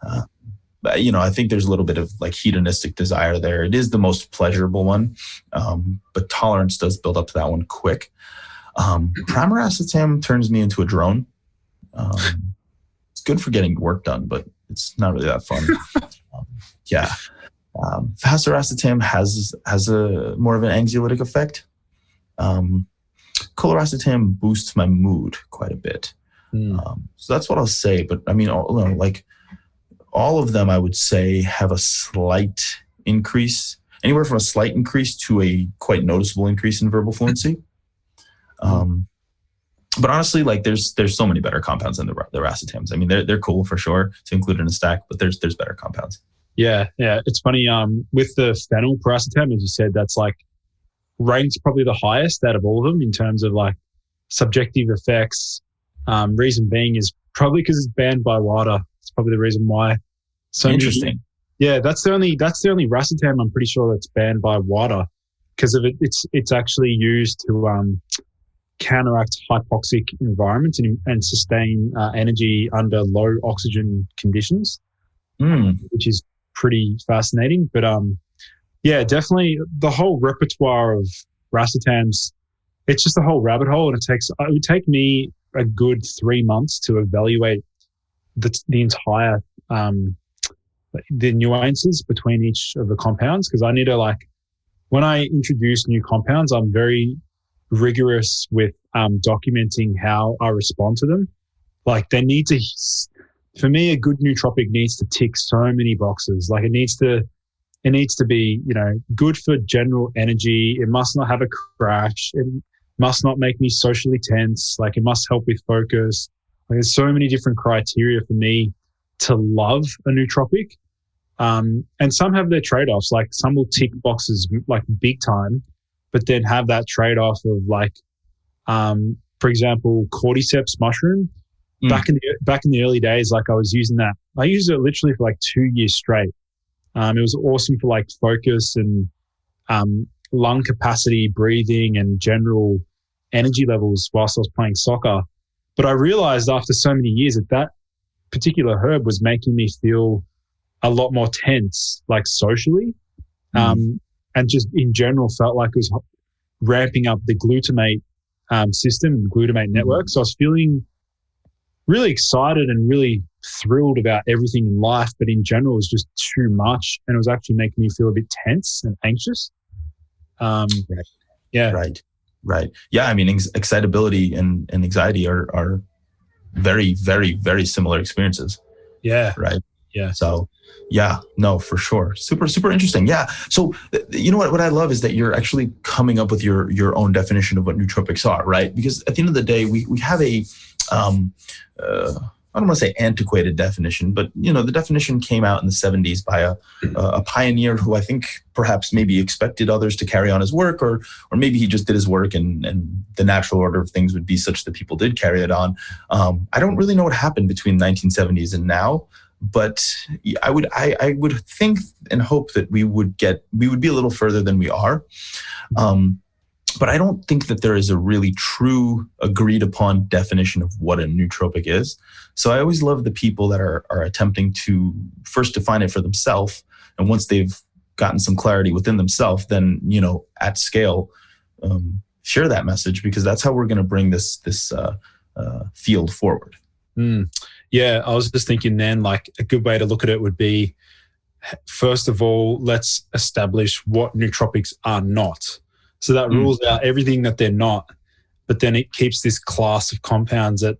But, I think there's a little bit of like hedonistic desire there. It is the most pleasurable one, but tolerance does build up to that one quick. Primeracetam turns me into a drone. It's good for getting work done, but it's not really that fun. Yeah. Phasораcetam has a more of an anxiolytic effect. Colaracetam boosts my mood quite a bit. So that's what I'll say. But I mean, all of them, I would say, have a slight increase, anywhere from a slight increase to a quite noticeable increase in verbal fluency. But honestly, like there's so many better compounds than the racetams. I mean, they're cool for sure to include in a stack, but there's better compounds. Yeah. It's funny. With the phenylpiracetam, as you said, that's like ranked probably the highest out of all of them in terms of like subjective effects. Reason being is probably because it's banned by WADA. It's probably the reason why. So interesting. That's the only racetam I'm pretty sure that's banned by WADA because of it. It's actually used to counteract hypoxic environments and sustain energy under low oxygen conditions, which is pretty fascinating. But definitely the whole repertoire of racetams, it's just a whole rabbit hole, and it would take me a good 3 months to evaluate the entire the nuances between each of the compounds, because I need to, like, when I introduce new compounds, I'm very rigorous with documenting how I respond to them. Like, they need to, for me, a good nootropic needs to tick so many boxes. Like, it needs to be, good for general energy. It must not have a crash. It must not make me socially tense. Like, it must help with focus. Like, there's so many different criteria for me to love a nootropic. And some have their trade-offs. Like, some will tick boxes like big time, but then have that trade-off of, like, for example, Cordyceps Mushroom. Back in the early days, like, I was using that. I used it literally for like 2 years straight. It was awesome for, like, focus and lung capacity, breathing, and general energy levels whilst I was playing soccer. But I realized after so many years that particular herb was making me feel a lot more tense, like, socially, and just in general felt like it was ramping up the glutamate system, glutamate network. So I was feeling really excited and really thrilled about everything in life, but in general it was just too much, and it was actually making me feel a bit tense and anxious. Right. Yeah. Right. Yeah. I mean, excitability and anxiety are very, very, very similar experiences. Yeah. Right. Yeah. So, yeah, no, for sure. Super, super interesting. Yeah. So, you know what I love is that you're actually coming up with your own definition of what nootropics are, right? Because at the end of the day, we have a, I don't want to say antiquated definition, but, the definition came out in the 70s by a pioneer who I think perhaps maybe expected others to carry on his work, or maybe he just did his work and the natural order of things would be such that people did carry it on. I don't really know what happened between the 1970s and now, but I would think and hope that we would be a little further than we are. But I don't think that there is a really true agreed upon definition of what a nootropic is. So I always love the people that are attempting to first define it for themselves. And once they've gotten some clarity within themselves, then, at scale, share that message, because that's how we're going to bring this field forward. Yeah. I was just thinking then, like, a good way to look at it would be, first of all, let's establish what nootropics are not. So that rules out everything that they're not, but then it keeps this class of compounds that,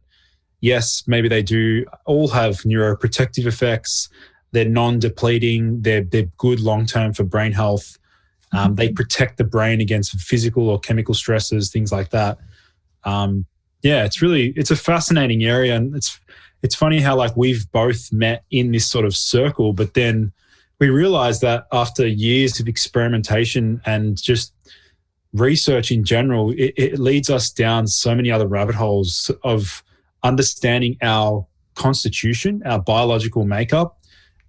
yes, maybe they do all have neuroprotective effects. They're non-depleting. They're good long-term for brain health. They protect the brain against physical or chemical stresses, things like that. It's a fascinating area, and it's funny how, like, we've both met in this sort of circle, but then we realized that after years of experimentation and just research in general, it leads us down so many other rabbit holes of understanding our constitution, our biological makeup,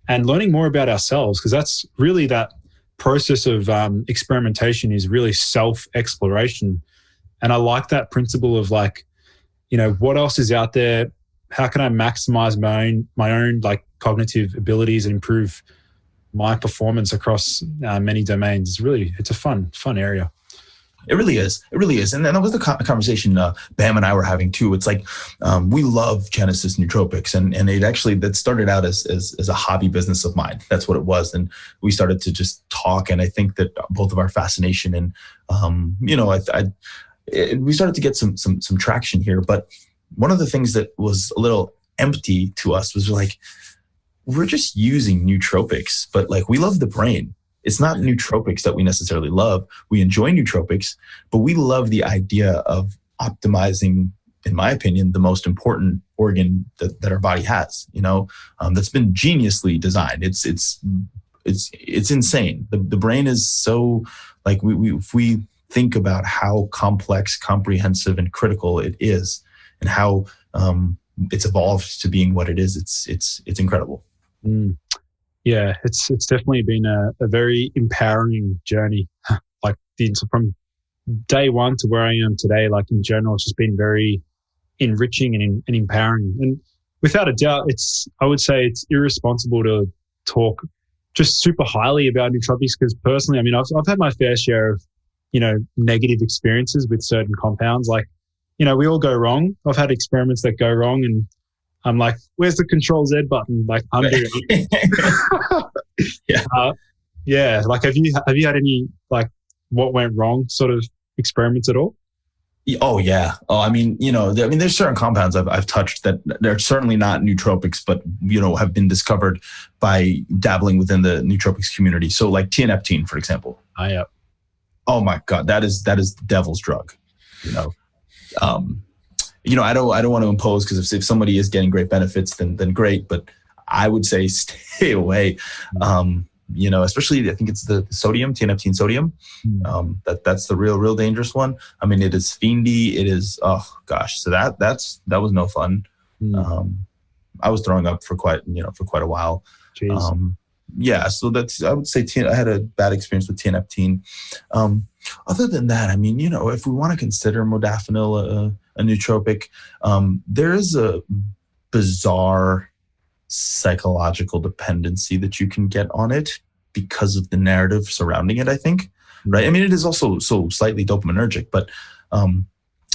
and learning more about ourselves, because that's really that process of experimentation is really self-exploration. And I like that principle of, like, what else is out there? How can I maximize my own like cognitive abilities and improve my performance across many domains? It's a fun area. It really is. It really is. And that was the conversation Bam and I were having too. It's like, we love Genesis Nootropics, and that started out as a hobby business of mine. That's what it was. And we started to just talk. And I think that both of our fascination and, we started to get some traction here. But one of the things that was a little empty to us was, like, we're just using nootropics, but, like, we love the brain. It's not nootropics that we necessarily love. We enjoy nootropics, but we love the idea of optimizing, in my opinion, the most important organ that our body has, that's been geniusly designed. It's insane. The brain is so, like, if we think about how complex, comprehensive, and critical it is, and how it's evolved to being what it is, it's incredible. Yeah, it's definitely been a very empowering journey. Like, from day one to where I am today, like, in general, it's just been very enriching and empowering. And without a doubt, I would say it's irresponsible to talk just super highly about nootropics, because personally, I mean, I've had my fair share of, negative experiences with certain compounds. Like, we all go wrong. I've had experiments that go wrong, and I'm like, where's the Control Z button? Like, undo it. Yeah. Like, have you had any, like, what went wrong sort of experiments at all? Oh yeah. Oh, I mean, there's certain compounds I've touched that they're certainly not nootropics, but have been discovered by dabbling within the nootropics community. So like tianeptine, for example. Yeah. Oh my God, that is the devil's drug. I don't want to impose, because if somebody is getting great benefits, then great. But I would say stay away. Especially I think it's the sodium, tianeptine sodium. That's the real dangerous one. I mean, it is fiendy. It is, oh gosh. So that was no fun. I was throwing up for quite a while. So I would say I had a bad experience with tianeptine. Other than that, I mean, if we want to consider modafinil a nootropic, there is a bizarre psychological dependency that you can get on it because of the narrative surrounding it, I think. Right? I mean, it is also so slightly dopaminergic, but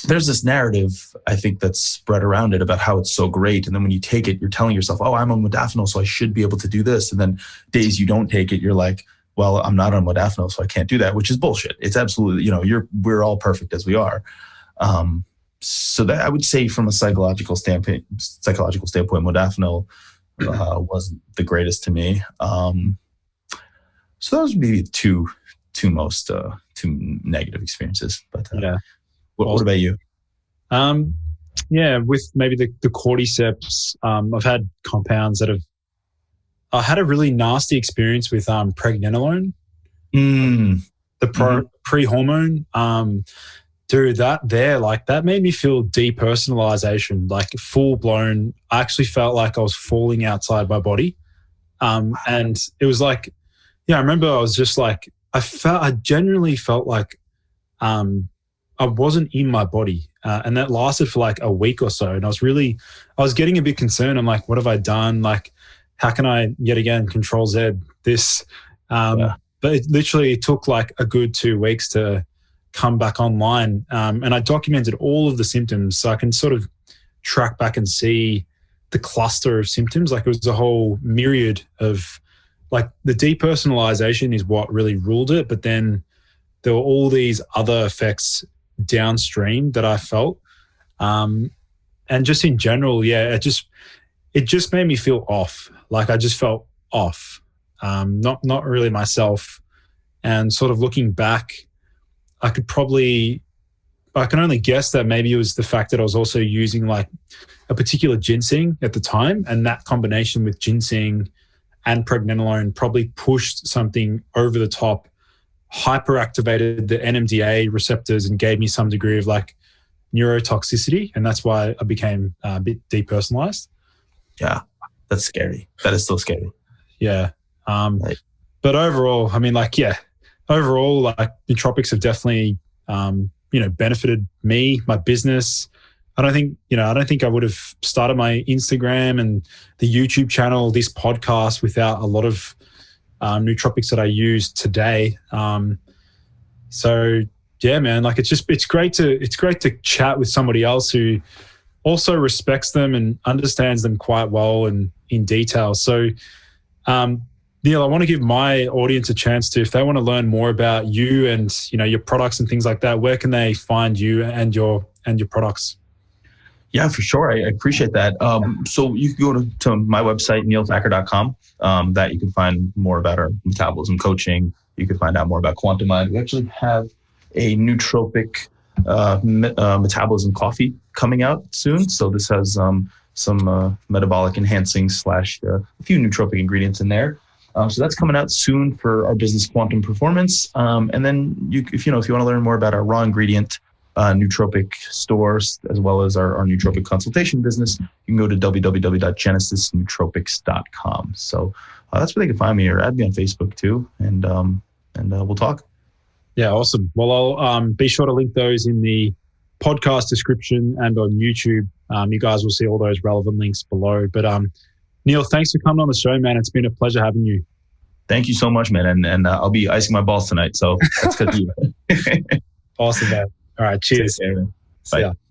there's this narrative, I think, that's spread around it about how it's so great. And then when you take it, you're telling yourself, oh, I'm on modafinil, so I should be able to do this. And then days you don't take it, you're like, well, I'm not on modafinil, so I can't do that, which is bullshit. It's absolutely, we're all perfect as we are. So that I would say from a psychological standpoint, modafinil wasn't the greatest to me. So those would be two most negative experiences. But what about you? With maybe the cordyceps, I've had compounds that I had a really nasty experience with pregnenolone, the pre-hormone. Dude, that made me feel depersonalization, like full blown. I actually felt like I was falling outside my body. And it was like, I remember I was just like, I genuinely felt like I wasn't in my body. And that lasted for like a week or so. And I was getting a bit concerned. I'm like, what have I done? Like, how can I yet again Control Z this? But it took like a good 2 weeks to come back online. And I documented all of the symptoms, so I can sort of track back and see the cluster of symptoms. Like, it was a whole myriad of, like, the depersonalization is what really ruled it. But then there were all these other effects downstream that I felt. And just in general, it just made me feel off. Like, I just felt off, not really myself. And sort of looking back, I can only guess that maybe it was the fact that I was also using like a particular ginseng at the time, and that combination with ginseng and pregnenolone probably pushed something over the top, hyperactivated the NMDA receptors, and gave me some degree of like neurotoxicity. And that's why I became a bit depersonalized. Yeah. That's scary. That is so scary. Yeah. But overall, I mean, like, overall, like, nootropics have definitely, benefited me, my business. I don't think I would have started my Instagram and the YouTube channel, this podcast, without a lot of nootropics that I use today. So yeah, man, like, it's great to chat with somebody else who also respects them and understands them quite well and in detail. So, Neal, I want to give my audience a chance to, if they want to learn more about you and, your products and things like that, where can they find you and your products? Yeah, for sure. I appreciate that. So you can go to my website, nealthakkar.com, that you can find more about our metabolism coaching. You can find out more about Quantum Mind. We actually have a nootropic metabolism coffee coming out soon. So this has some metabolic enhancing / a few nootropic ingredients in there. So that's coming out soon for our business, Quantum Performance. And then if you want to learn more about our raw ingredient nootropic stores, as well as our nootropic consultation business, you can go to www.genesisnootropics.com. So that's where they can find me, or add me on Facebook too, and we'll talk. Yeah, awesome. Well, I'll be sure to link those in the podcast description and on YouTube. You guys will see all those relevant links below. But Neal, thanks for coming on the show, man. It's been a pleasure having you. Thank you so much, man. And I'll be icing my balls tonight, so that's good to you. Awesome, man. All right, cheers. Take care, man. Bye. See ya.